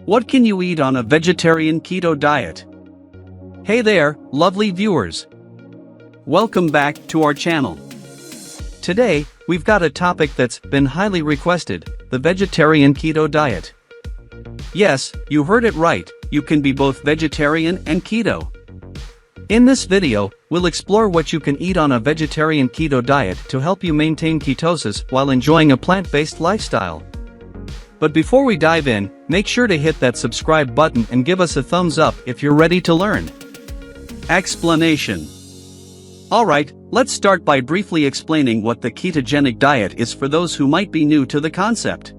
What can you eat on a vegetarian keto diet? Hey there, lovely viewers. Welcome back to our channel. Today, we've got a topic that's been highly requested, the vegetarian keto diet. Yes, you heard it right, you can be both vegetarian and keto. In this video, we'll explore what you can eat on a vegetarian keto diet to help you maintain ketosis while enjoying a plant-based lifestyle. But before we dive in, make sure to hit that subscribe button and give us a thumbs up if you're ready to learn. Explanation. Alright, let's start by briefly explaining what the ketogenic diet is for those who might be new to the concept.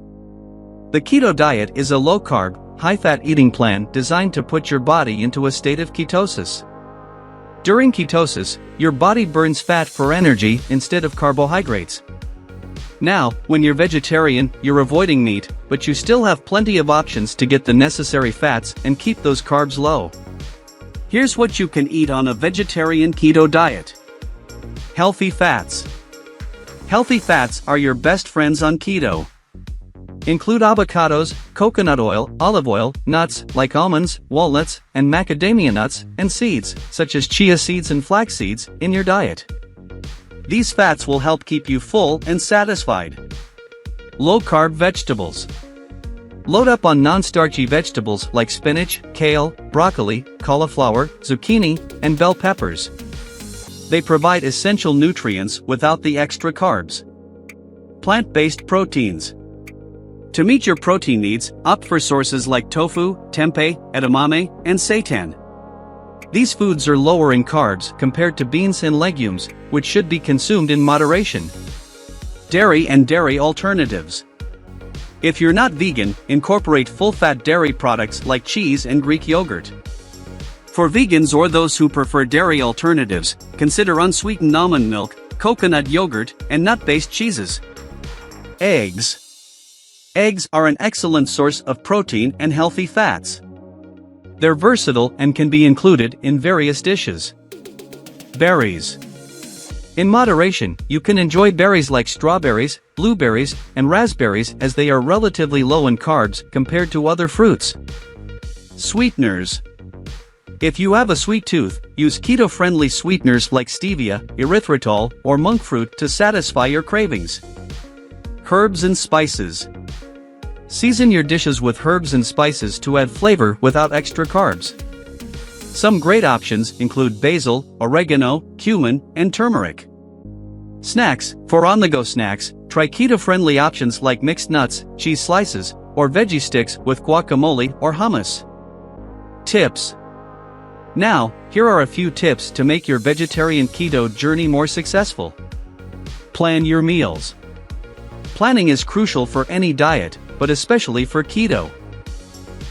The keto diet is a low-carb, high-fat eating plan designed to put your body into a state of ketosis. During ketosis, your body burns fat for energy instead of carbohydrates. Now, when you're vegetarian, you're avoiding meat, but you still have plenty of options to get the necessary fats and keep those carbs low. Here's what you can eat on a vegetarian keto diet. Healthy fats. Healthy fats are your best friends on keto. Include avocados, coconut oil, olive oil, nuts like almonds, walnuts, and macadamia nuts, and seeds, such as chia seeds and flax seeds, in your diet. These fats will help keep you full and satisfied. Low-carb vegetables. Load up on non-starchy vegetables like spinach, kale, broccoli, cauliflower, zucchini, and bell peppers. They provide essential nutrients without the extra carbs. Plant-based proteins. To meet your protein needs, opt for sources like tofu, tempeh, edamame, and seitan. These foods are lower in carbs compared to beans and legumes, which should be consumed in moderation. Dairy and dairy alternatives. If you're not vegan, incorporate full-fat dairy products like cheese and Greek yogurt. For vegans or those who prefer dairy alternatives, consider unsweetened almond milk, coconut yogurt, and nut-based cheeses. Eggs. Eggs are an excellent source of protein and healthy fats. They're versatile and can be included in various dishes. Berries. In moderation, you can enjoy berries like strawberries, blueberries, and raspberries as they are relatively low in carbs compared to other fruits. Sweeteners. If you have a sweet tooth, use keto-friendly sweeteners like stevia, erythritol, or monk fruit to satisfy your cravings. Herbs and spices. Season your dishes with herbs and spices to add flavor without extra carbs. Some great options include basil, oregano, cumin, and turmeric. Snacks. For on-the-go snacks, try keto-friendly options like mixed nuts, cheese slices, or veggie sticks with guacamole or hummus. Tips. Now, here are a few tips to make your vegetarian keto journey more successful. Plan your meals. Planning is crucial for any diet, but especially for keto.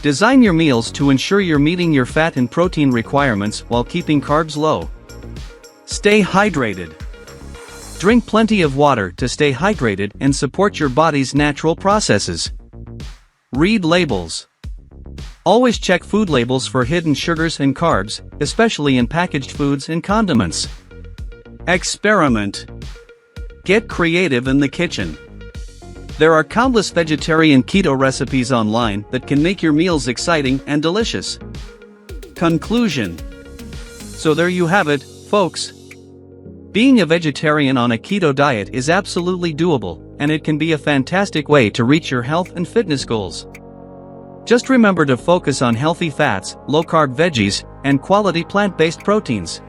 Design your meals to ensure you're meeting your fat and protein requirements while keeping carbs low. Stay hydrated. Drink plenty of water to stay hydrated and support your body's natural processes. Read labels. Always check food labels for hidden sugars and carbs, especially in packaged foods and condiments. Experiment. Get creative in the kitchen. There are countless vegetarian keto recipes online that can make your meals exciting and delicious. Conclusion. So there you have it, folks. Being a vegetarian on a keto diet is absolutely doable, and it can be a fantastic way to reach your health and fitness goals. Just remember to focus on healthy fats, low-carb veggies, and quality plant-based proteins.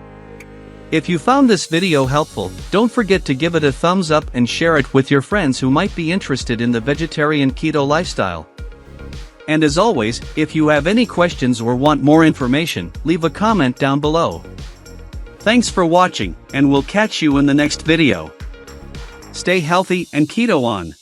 If you found this video helpful, don't forget to give it a thumbs up and share it with your friends who might be interested in the vegetarian keto lifestyle. And as always, if you have any questions or want more information, leave a comment down below. Thanks for watching, and we'll catch you in the next video. Stay healthy and keto on.